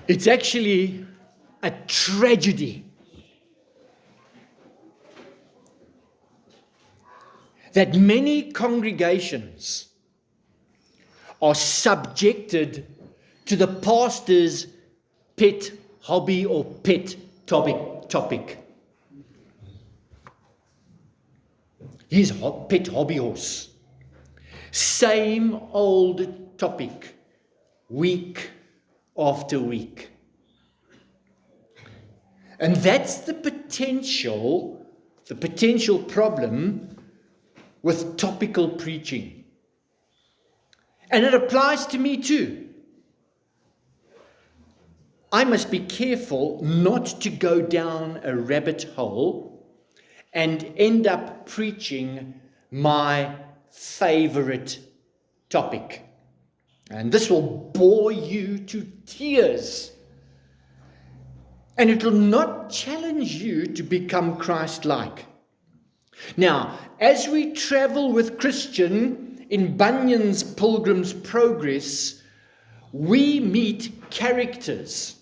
It's actually a tragedy that many congregations are subjected to the pastor's pet hobby or pet topic. His pet hobby horse. Same old topic, week after week. And that's the potential problem with topical preaching. And it applies to me too. I must be careful not to go down a rabbit hole and end up preaching my favorite topic. And this will bore you to tears. And it will not challenge you to become Christ-like. Now, as we travel with Christian in Bunyan's Pilgrim's Progress, we meet characters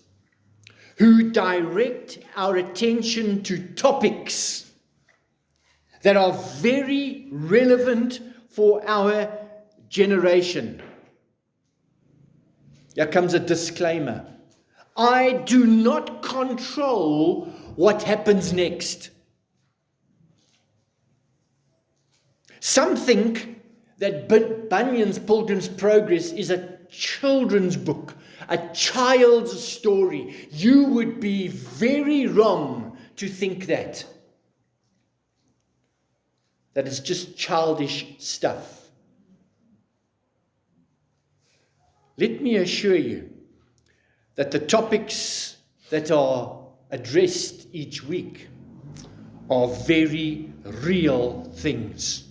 who direct our attention to topics that are very relevant for our generation. Here comes a disclaimer. I do not control what happens next. Some think that Bunyan's Pilgrim's Progress is a children's book, a child's story. You would be very wrong to think that. That is just childish stuff. Let me assure you that the topics that are addressed each week are very real things.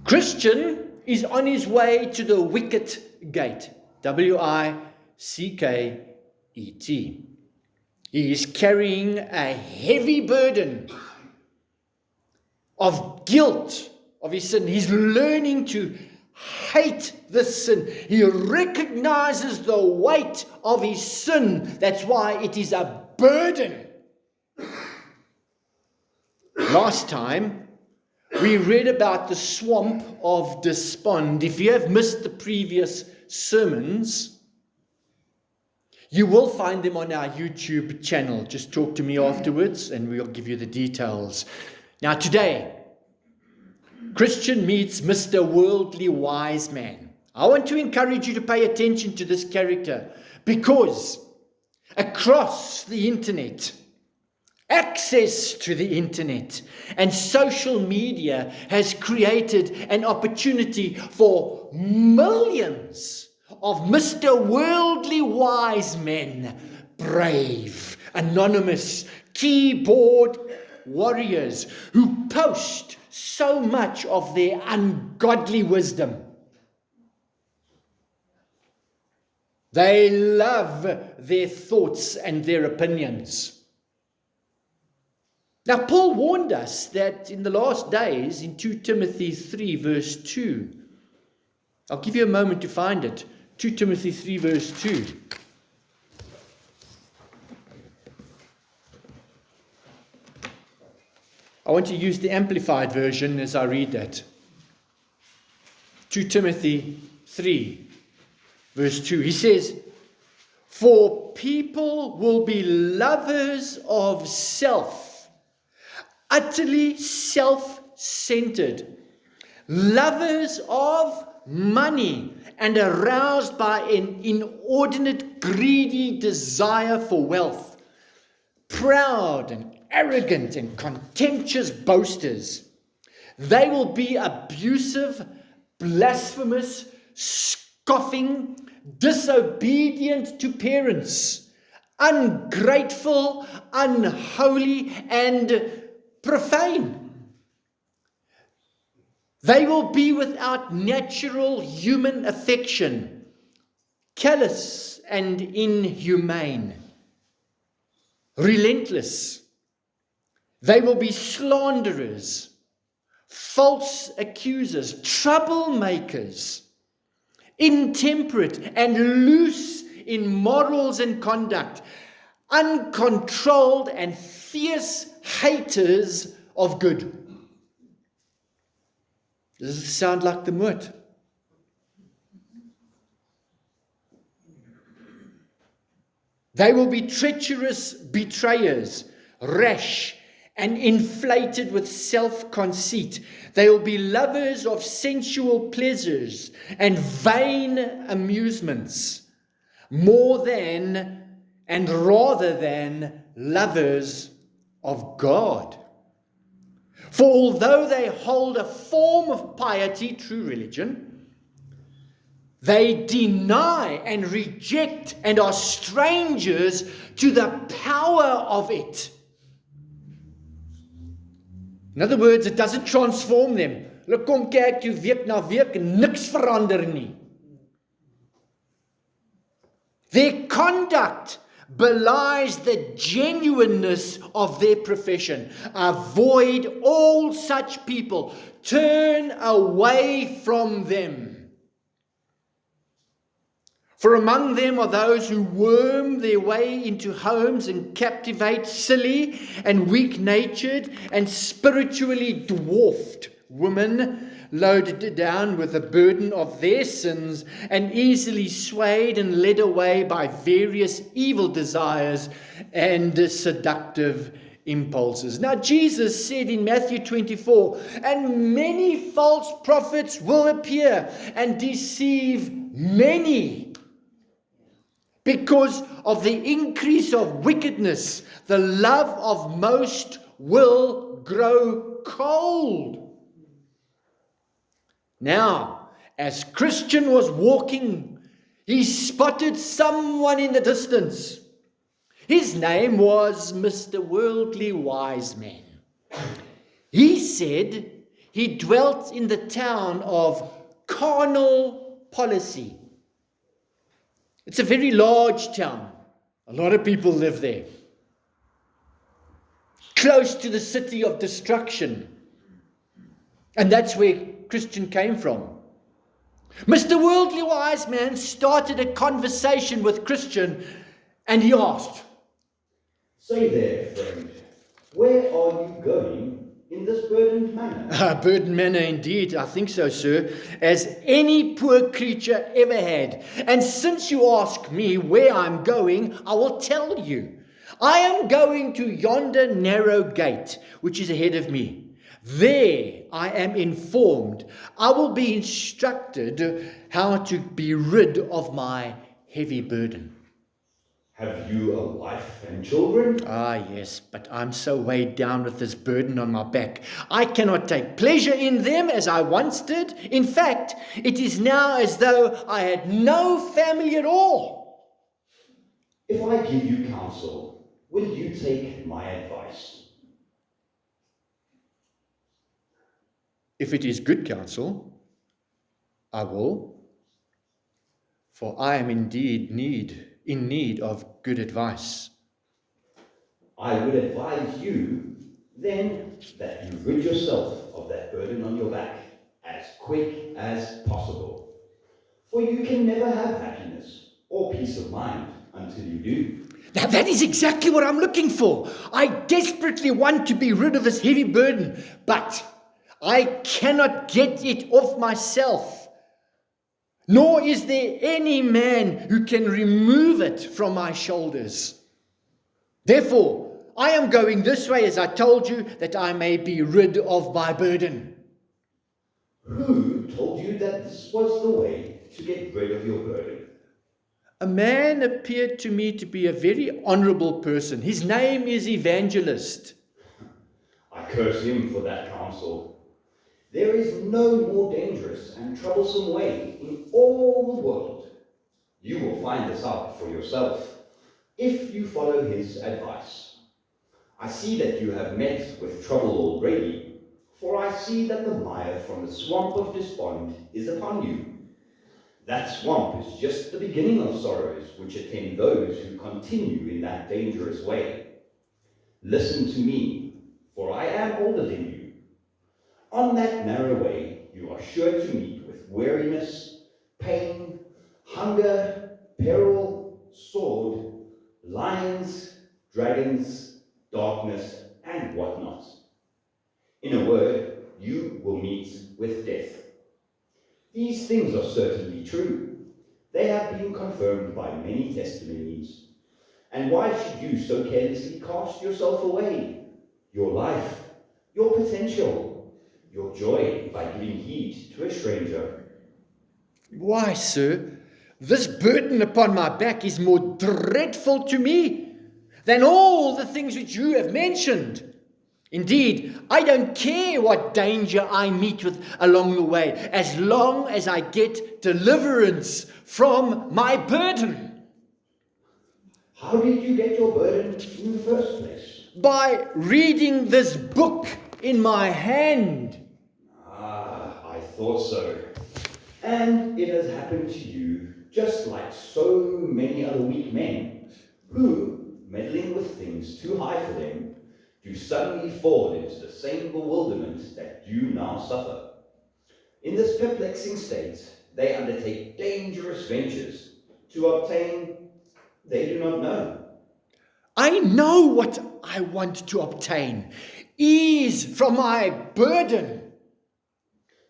Christian is on his way to the wicket gate, W-I-C-K-E-T. He is carrying a heavy burden of guilt of his sin. He's learning to hate the sin. He recognizes the weight of his sin. That's why it is a burden. Last time, we read about the swamp of despond. If you have missed the previous sermons, you will find them on our YouTube channel. Just talk to me afterwards and we'll give you the details. Now today, Christian meets Mr. Worldly Wise Man. I want to encourage you to pay attention to this character because across the internet, access to the internet and social media has created an opportunity for millions of Mr. Worldly Wise Men, brave, anonymous keyboard warriors who post so much of their ungodly wisdom. They love their thoughts and their opinions. Now, Paul warned us that in the last days, in 2 Timothy 3 verse 2, I'll give you a moment to find it, 2 Timothy 3 verse 2. I want to use the Amplified version as I read that. 2 Timothy 3 verse 2. He says, "For people will be lovers of self, utterly self-centered, lovers of money, and aroused by an inordinate, greedy desire for wealth, proud and arrogant and contemptuous boasters. They will be abusive, blasphemous, scoffing, disobedient to parents, ungrateful, unholy, and profane. They will be without natural human affection, callous and inhumane, relentless. They will be slanderers, false accusers, troublemakers, intemperate and loose in morals and conduct, uncontrolled and fierce haters of good. Does it sound like the Moed? They will be treacherous betrayers, rash and inflated with self-conceit. They will be lovers of sensual pleasures and vain amusements, more than and rather than lovers of God. For although they hold a form of piety, true religion, they deny and reject and are strangers to the power of it. In other words, it doesn't transform them. Hulle kom kerk toe week na week en niks verander nie. Their conduct belies the genuineness of their profession. Avoid all such people. Turn away from them. For among them are those who worm their way into homes and captivate silly and weak-natured and spiritually dwarfed women, loaded down with the burden of their sins and easily swayed and led away by various evil desires and seductive impulses. Now Jesus said in Matthew 24, and many false prophets will appear and deceive many. Because of the increase of wickedness, the love of most will grow cold. Now, as Christian was walking, he spotted someone in the distance. His name was Mr. Worldly Wise Man. He said he dwelt in the town of Carnal Policy. It's a very large town. A lot of people live there. Close to the city of destruction. And that's where Christian came from. Mr. Worldly Wise Man started a conversation with Christian and he asked, Say there, friend, where are you going in this burdened manner? Burdened manner indeed, I think so, sir, as any poor creature ever had. And since you ask me where I'm going, I will tell you. I am going to yonder narrow gate, which is ahead of me. There I am informed. I will be instructed how to be rid of my heavy burden. Have you a wife and children? Ah, yes, but I'm so weighed down with this burden on my back. I cannot take pleasure in them as I once did. In fact, it is now as though I had no family at all. If I give you counsel, will you take my advice? If it is good counsel, I will, for I am indeed in need of good advice. I would advise you, then, that you rid yourself of that burden on your back as quick as possible. For you can never have happiness or peace of mind until you do. Now that is exactly what I'm looking for. I desperately want to be rid of this heavy burden, but I cannot get it off myself. Nor is there any man who can remove it from my shoulders. Therefore, I am going this way, as I told you, that I may be rid of my burden. Who told you that this was the way to get rid of your burden? A man appeared to me to be a very honorable person. His name is Evangelist. I curse him for that counsel. There is no more dangerous and troublesome way in all the world. You will find this out for yourself if you follow his advice. I see that you have met with trouble already, for I see that the mire from the swamp of despond is upon you. That swamp is just the beginning of sorrows which attend those who continue in that dangerous way. Listen to me, for I am older than you. On that narrow way, you are sure to meet with weariness, pain, hunger, peril, dragons, darkness, and whatnot. In a word, you will meet with death. These things are certainly true. They have been confirmed by many testimonies. And why should you so carelessly cast yourself away? Your life, your potential, your joy by giving heed to a stranger. Why, sir, this burden upon my back is more dreadful to me than all the things which you have mentioned. Indeed, I don't care what danger I meet with along the way, as long as I get deliverance from my burden. How did you get your burden in the first place? By reading this book in my hand. Ah, I thought so. And it has happened to you just like so many other weak men who, meddling with things too high for them, do suddenly fall into the same bewilderment that you now suffer. In this perplexing state, they undertake dangerous ventures to obtain they do not know. I know what I want to obtain. Ease from my burden.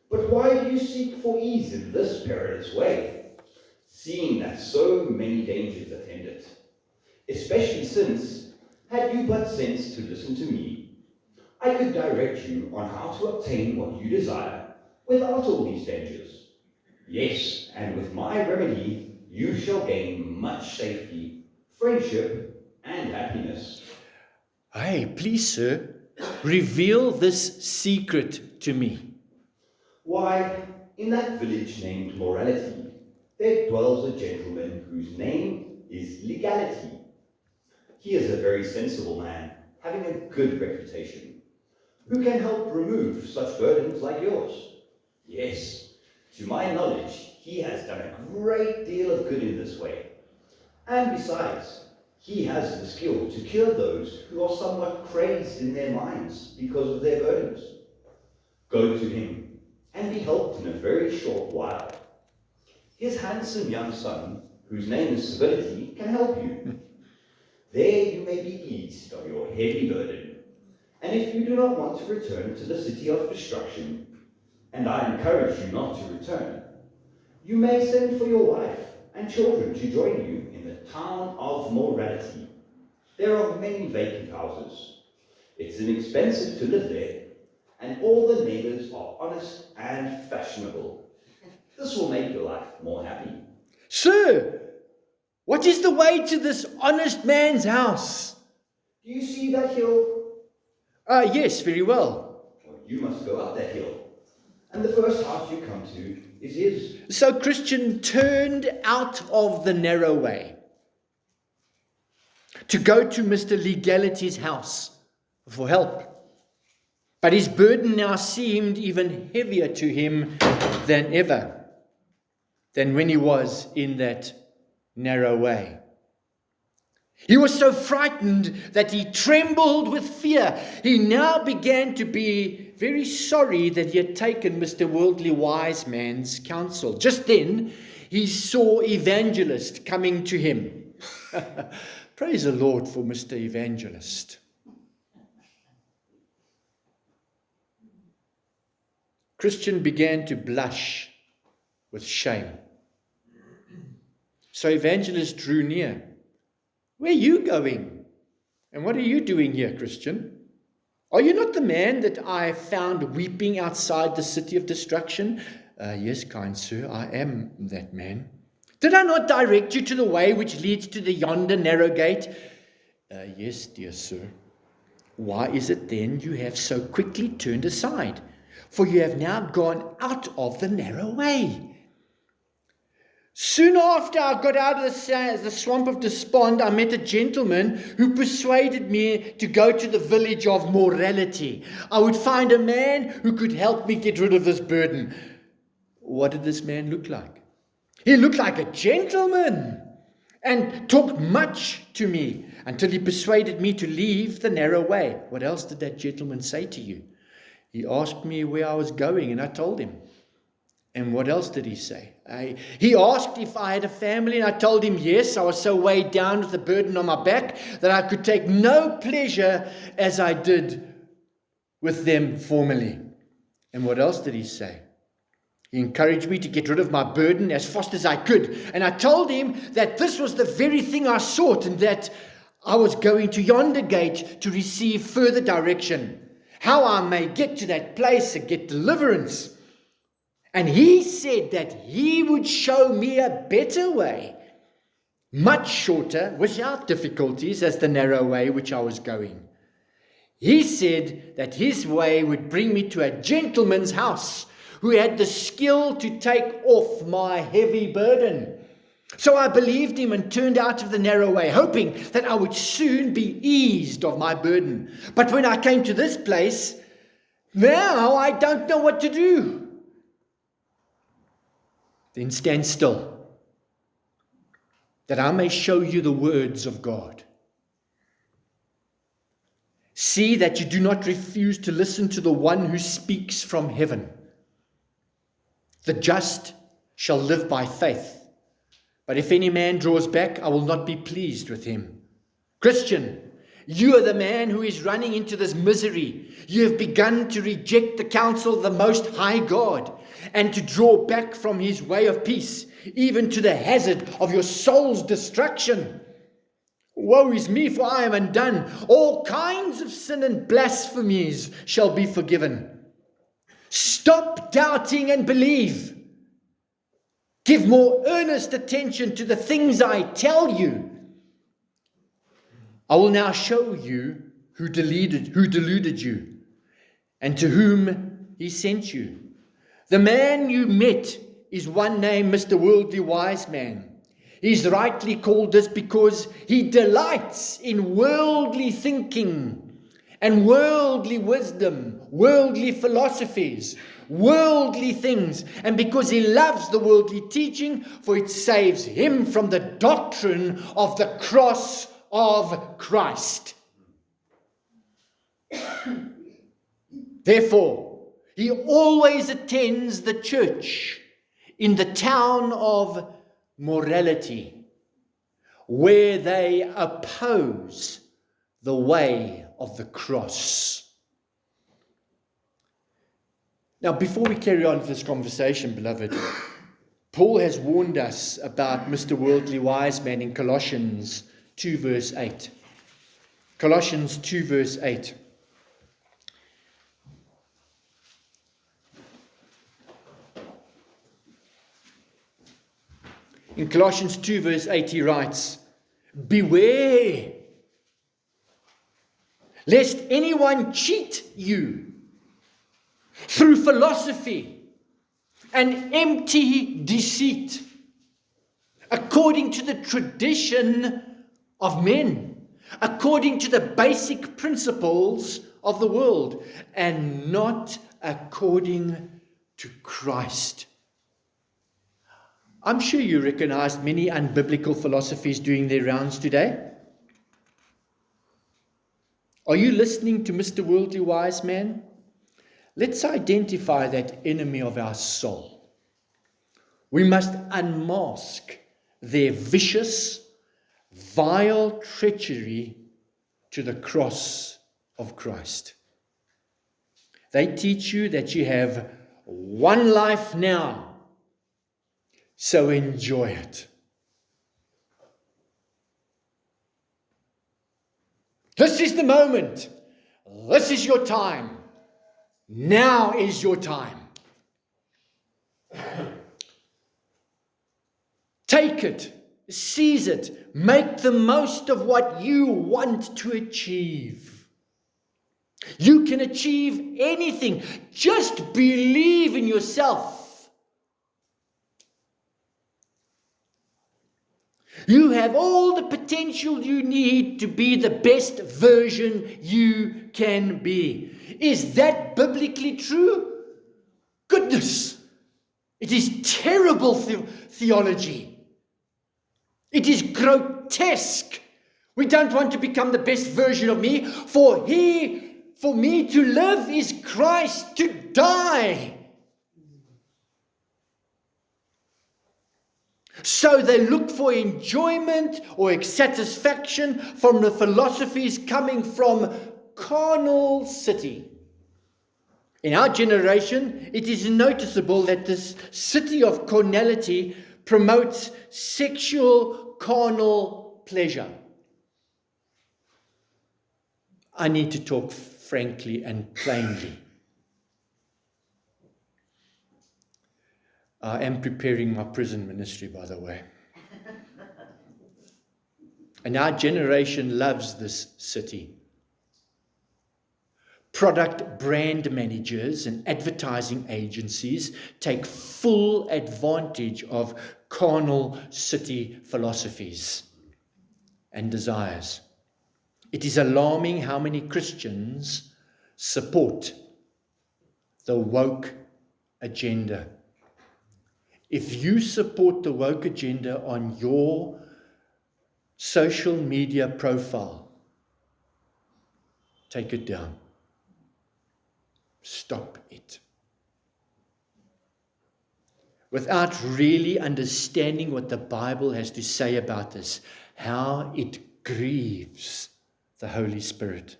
But why do you seek for ease in this perilous way, seeing that so many dangers attend it? Especially since, had you but sense to listen to me, I could direct you on how to obtain what you desire without all these dangers. Yes, and with my remedy, you shall gain much safety, friendship, and happiness. Hey, please, sir, reveal this secret to me. Why, in that village named Morality, there dwells a gentleman whose name is Legality. He is a very sensible man, having a good reputation, who can help remove such burdens like yours. Yes, to my knowledge, he has done a great deal of good in this way. And besides, he has the skill to cure those who are somewhat crazed in their minds because of their burdens. Go to him and be helped in a very short while. His handsome young son, whose name is Civility, can help you. There you may be eased of your heavy burden. And if you do not want to return to the city of destruction, and I encourage you not to return, you may send for your wife and children to join you in the town of Morality. There are many vacant houses. It's inexpensive to live there, and all the neighbors are honest and fashionable. This will make your life more happy. Sir, what is the way to this honest man's house? Do you see that hill? Yes, very well. Well, you must go up that hill. And the first house you come to is his. So Christian turned out of the narrow way to go to Mr. Legality's house for help. But his burden now seemed even heavier to him than ever, than when he was in that narrow way. He was so frightened that he trembled with fear. He now began to be very sorry that he had taken Mr. Worldly Wise Man's counsel. Just then, he saw Evangelist coming to him. Praise the Lord for Mr. Evangelist. Christian began to blush with shame. So Evangelist drew near. Where are you going? And what are you doing here, Christian? Are you not the man that I found weeping outside the city of destruction? Yes, kind sir, I am that man. Did I not direct you to the way which leads to the yonder narrow gate? Yes, dear sir. Why is it then you have so quickly turned aside? For you have now gone out of the narrow way. Soon after I got out of the swamp of despond, I met a gentleman who persuaded me to go to the village of Morality. I would find a man who could help me get rid of this burden. What did this man look like? He looked like a gentleman and talked much to me until he persuaded me to leave the narrow way. What else did that gentleman say to you? He asked me where I was going, and I told him. And what else did he say? He asked if I had a family, and I told him yes. I was so weighed down with the burden on my back that I could take no pleasure as I did with them formerly. And what else did he say? He encouraged me to get rid of my burden as fast as I could. And I told him that this was the very thing I sought, and that I was going to yonder gate to receive further direction, how I may get to that place and get deliverance. And he said that he would show me a better way, much shorter, without difficulties, as the narrow way which I was going. He said that his way would bring me to a gentleman's house who had the skill to take off my heavy burden. So I believed him and turned out of the narrow way, hoping that I would soon be eased of my burden. But when I came to this place, now I don't know what to do. Then stand still, that I may show you the words of God. See that you do not refuse to listen to the one who speaks from heaven. The just shall live by faith. But if any man draws back, I will not be pleased with him. Christian, you are the man who is running into this misery. You have begun to reject the counsel of the Most High God and to draw back from his way of peace, even to the hazard of your soul's destruction. Woe is me, for I am undone. All kinds of sin and blasphemies shall be forgiven. Stop doubting and believe. Give more earnest attention to the things I tell you. I will now show you who deluded you, and to whom he sent you. The man you met is one named Mr. Worldly Wise Man. He's rightly called this because he delights in worldly thinking and worldly wisdom, worldly philosophies, worldly things, and because he loves the worldly teaching, for it saves him from the doctrine of the cross of Christ. Therefore, he always attends the church in the town of morality, where they oppose the way of the cross. Now, before we carry on with this conversation, beloved, Paul has warned us about Mr. Worldly Wise Man in Colossians 2 verse 8. Colossians 2 verse 8. In Colossians 2 verse 8 he writes, beware, lest anyone cheat you through philosophy and empty deceit, according to the tradition of men, according to the basic principles of the world, and not according to Christ. I'm sure you recognize many unbiblical philosophies doing their rounds today. Are you listening to Mr. Worldly Wise Man? Let's identify that enemy of our soul. We must unmask their vicious, vile treachery to the cross of Christ. They teach you that you have one life now, so enjoy it. This is the moment. This is your time. Now is your time. Take it, seize it, make the most of what you want to achieve. You can achieve anything. Just believe in yourself. You have all the potential you need to be the best version you can be. Is that biblically true? Goodness, it is terrible theology. It is grotesque. We don't want to become the best version of me, for me to live is Christ, to die So they look for enjoyment or satisfaction from the philosophies coming from carnal city. In our generation, it is noticeable that this city of carnality promotes sexual carnal pleasure. I need to talk frankly and plainly. I am preparing my prison ministry, by the way. And our generation loves this city. Product brand managers and advertising agencies take full advantage of carnal city philosophies and desires. It is alarming how many Christians support the woke agenda. If you support the woke agenda on your social media profile, take it down. Stop it. Without really understanding what the Bible has to say about this, how it grieves the Holy Spirit.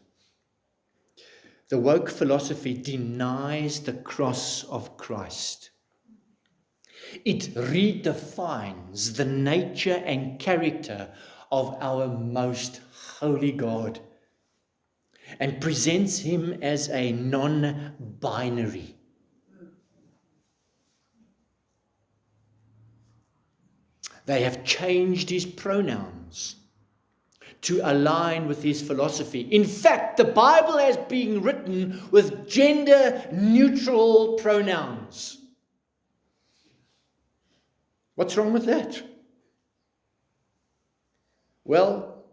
The woke philosophy denies the cross of Christ. It redefines the nature and character of our most holy God and presents him as a non-binary. They have changed his pronouns to align with his philosophy. In fact, the Bible has been written with gender-neutral pronouns. What's wrong with that? Well,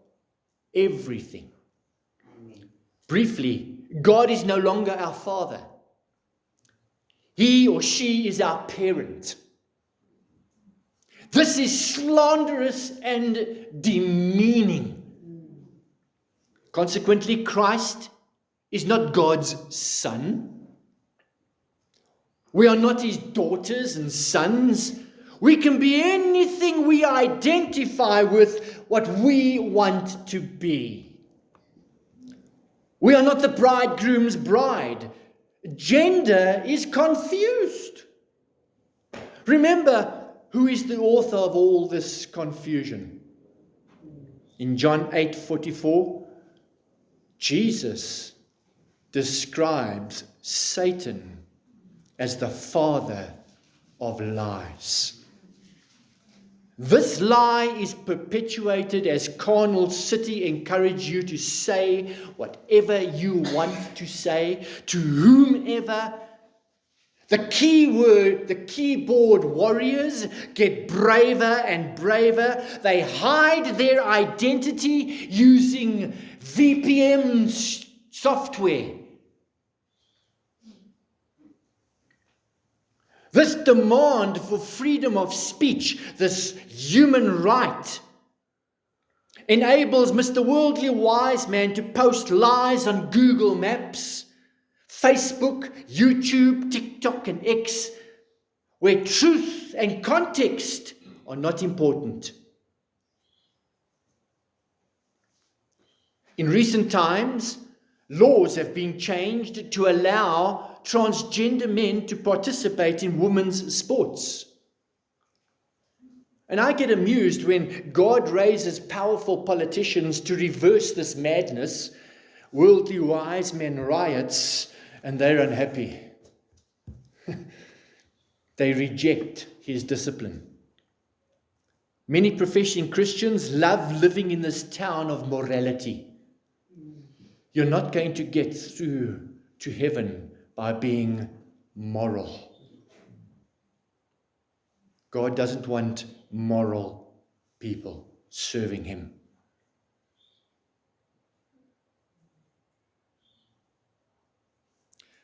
everything. Briefly, God is no longer our Father. He or she is our parent. This is slanderous and demeaning. Consequently, Christ is not God's son. We are not his daughters and sons. We can be anything we identify with what we want to be. We are not the bridegroom's bride. Gender is confused. Remember, who is the author of all this confusion? In John 8:44, Jesus describes Satan as the father of lies. This lie is perpetuated as carnal city encourage you to say whatever you want to say to whomever. The keyboard warriors get braver and braver. They hide their identity using VPN software. This demand for freedom of speech, this human right, enables Mr. Worldly Wise Man to post lies on Google Maps, Facebook, YouTube, TikTok, and X, where truth and context are not important. In recent times, laws have been changed to allow transgender men to participate in women's sports. And I get amused when God raises powerful politicians to reverse this madness. Worldly Wise Men riots, and they're unhappy. They reject his discipline. Many professing Christians love living in this town of morality. You're not going to get through to heaven by being moral. God doesn't want moral people serving him.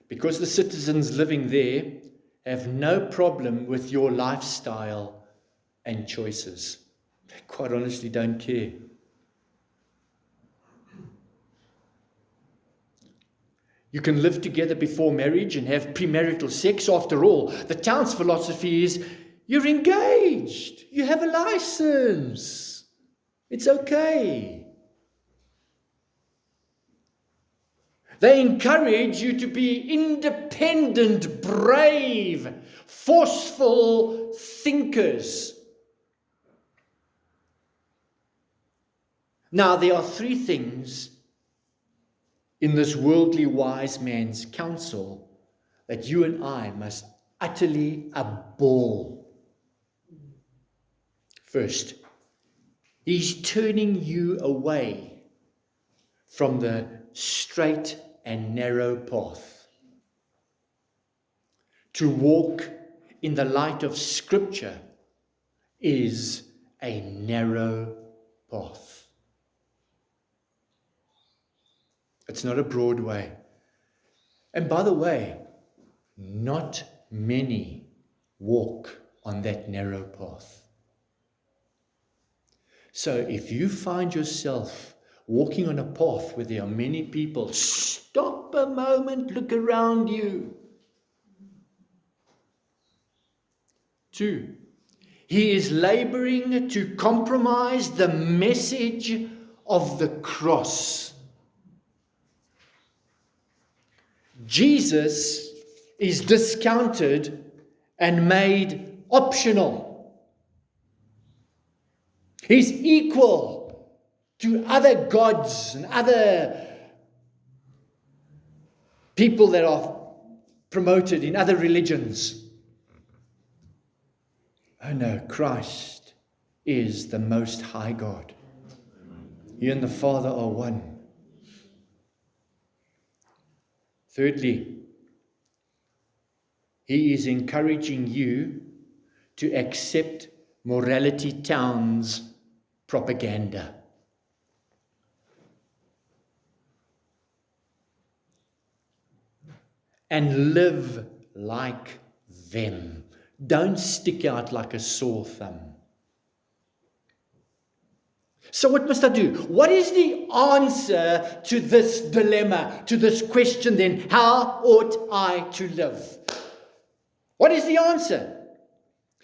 Because the citizens living there have no problem with your lifestyle and choices. They quite honestly don't care. You can live together before marriage and have premarital sex. After all, the town's philosophy is You're engaged. You have a license. It's okay. They encourage you to be independent, brave, forceful thinkers. Now, there are three things in this worldly wise man's counsel that you and I must utterly abhor. First, he's turning you away from the straight and narrow path. To walk in the light of Scripture is a narrow path. It's not a broad way. And by the way, not many walk on that narrow path. So if you find yourself walking on a path where there are many people, stop a moment, look around you. 2, he is laboring to compromise the message of the cross. Jesus is discounted and made optional. He's equal to other gods and other people that are promoted in other religions. Oh no, Christ is the Most High God. He and the Father are one. Thirdly, he is encouraging you to accept Morality Town's propaganda. And live like them. Don't stick out like a sore thumb. So what must I do? What is the answer to this dilemma, to this question then? How ought I to live? What is the answer?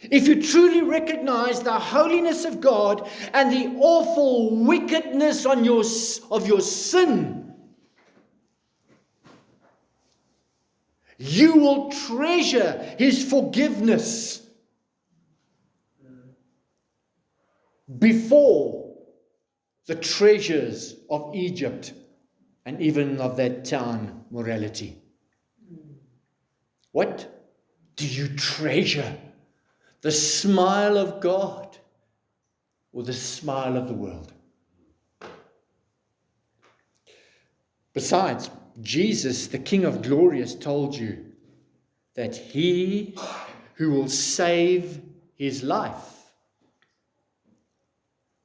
If you truly recognize the holiness of God and the awful wickedness of your sin, you will treasure His forgiveness before the treasures of Egypt and even of that town morality. What do you treasure? The smile of God or the smile of the world? Besides, Jesus, the King of Glory, has told you that he who will save his life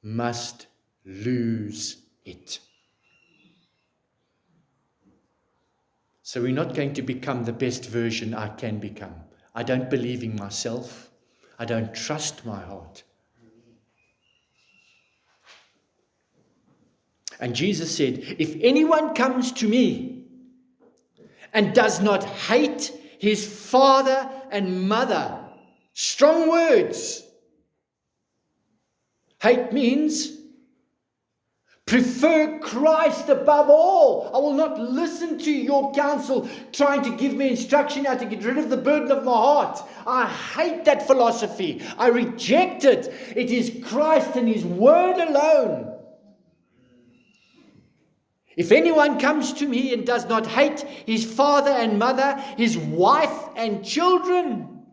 must lose it. So we're not going to become the best version I can become. I don't believe in myself. I don't trust my heart. And Jesus said, if anyone comes to me and does not hate his father and mother, strong words. Hate means prefer Christ above all. I will not listen to your counsel trying to give me instruction how to get rid of the burden of my heart. I hate that philosophy. I reject it. It is Christ and His Word alone. If anyone comes to me and does not hate his father and mother, his wife and children,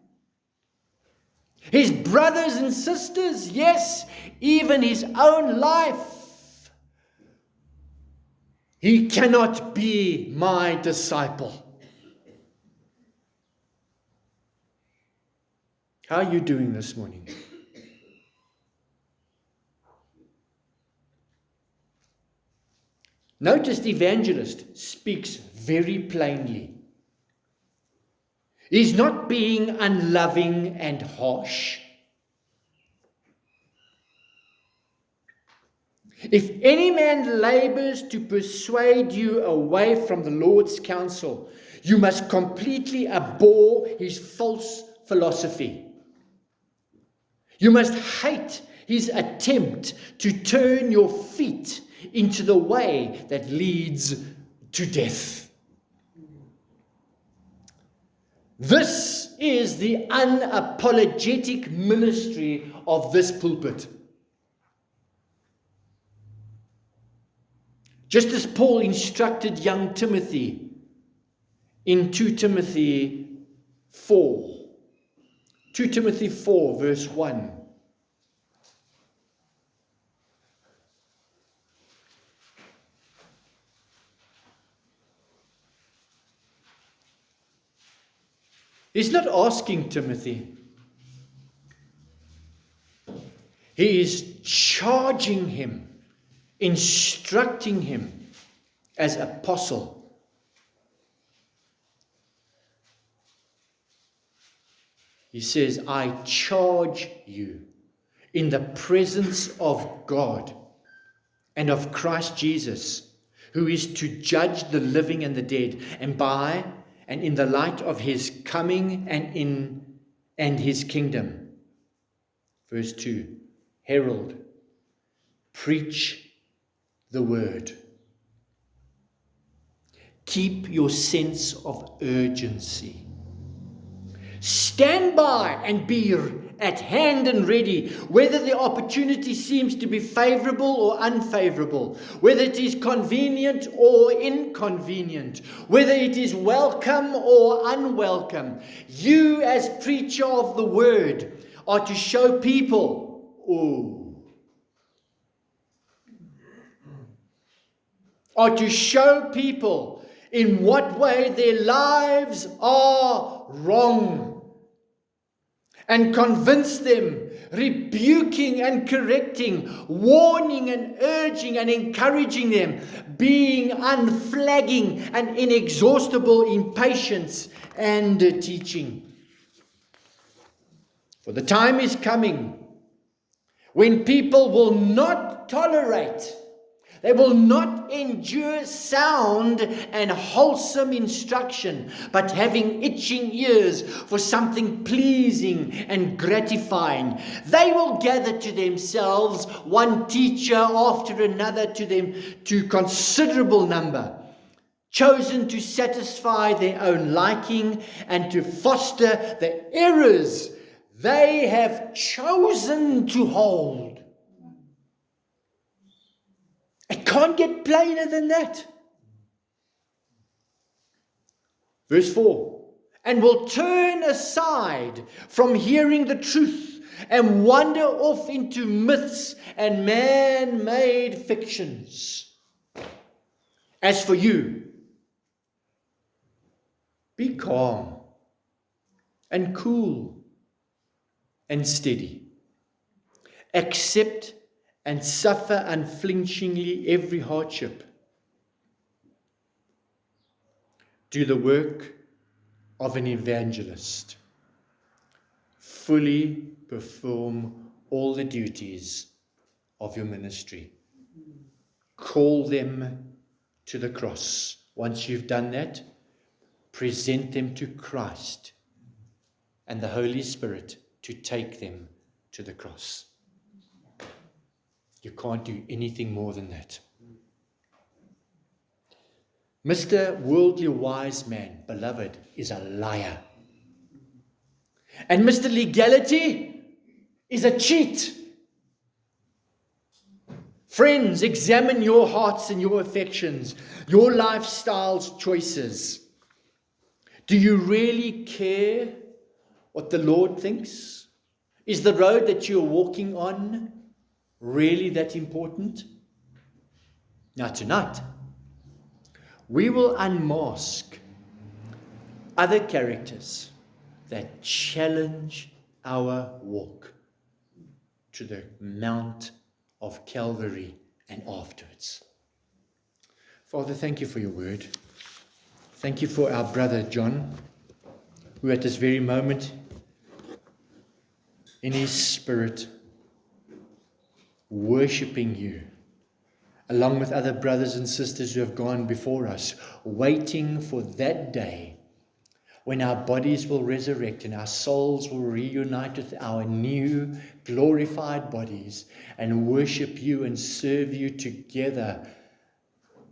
his brothers and sisters, yes, even his own life, he cannot be my disciple. How are you doing this morning? Notice the evangelist speaks very plainly. He's not being unloving and harsh. If any man labors to persuade you away from the Lord's counsel, you must completely abhor his false philosophy. You must hate his attempt to turn your feet into the way that leads to death. This is the unapologetic ministry of this pulpit. Just as Paul instructed young Timothy in 2 Timothy 4. 2 Timothy 4 verse 1. He's not asking Timothy. He is charging him, instructing him as apostle. He says, I charge you in the presence of God and of Christ Jesus, who is to judge the living and the dead, and in the light of his coming and his kingdom. Verse 2, herald, preach the word. Keep your sense of urgency. Stand by and be at hand and ready, whether the opportunity seems to be favorable or unfavorable, whether it is convenient or inconvenient, whether it is welcome or unwelcome. You, as preacher of the word, are to show people, in what way their lives are wrong, and convince them, rebuking and correcting, warning and urging and encouraging them, being unflagging and inexhaustible in patience and teaching. For the time is coming when people will not tolerate, they will not endure sound and wholesome instruction, but having itching ears for something pleasing and gratifying, they will gather to themselves one teacher after another, to considerable number, chosen to satisfy their own liking and to foster the errors they have chosen to hold. It can't get plainer than that. Verse 4, and will turn aside from hearing the truth and wander off into myths and man-made fictions. As for you, be calm and cool and steady. Accept and suffer unflinchingly every hardship. Do the work of an evangelist. Fully perform all the duties of your ministry. Call them to the cross. Once you've done that, present them to Christ and the Holy Spirit to take them to the cross. You can't do anything more than that. Mr. Worldly Wise Man, beloved, is a liar. And Mr. Legality is a cheat. Friends, examine your hearts and your affections, your lifestyle's choices. Do you really care what the Lord thinks? Is the road that you're walking on really that important? Now tonight, we will unmask other characters that challenge our walk to the Mount of Calvary and afterwards. Father, thank you for your word. Thank you for our brother John, who at this very moment, in his spirit, worshipping you, along with other brothers and sisters who have gone before us, waiting for that day, when our bodies will resurrect and our souls will reunite with our new glorified bodies and worship you and serve you together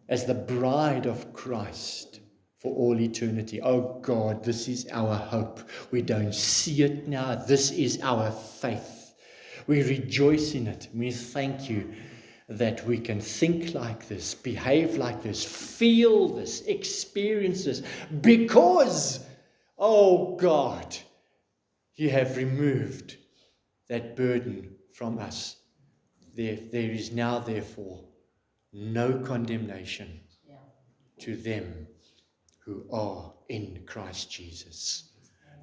as the bride of Christ for all eternity. Oh God, this is our hope. We don't see it now. This is our faith. We rejoice in it. We thank you that we can think like this, behave like this, feel this, experience this, because, oh God, you have removed that burden from us. There is now, therefore, no condemnation to them who are in Christ Jesus.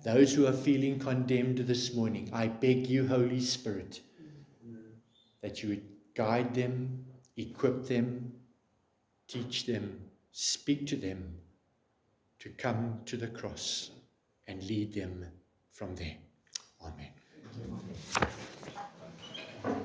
Those who are feeling condemned this morning, I beg you, Holy Spirit, that you would guide them, equip them, teach them, speak to them to come to the cross and lead them from there. Amen.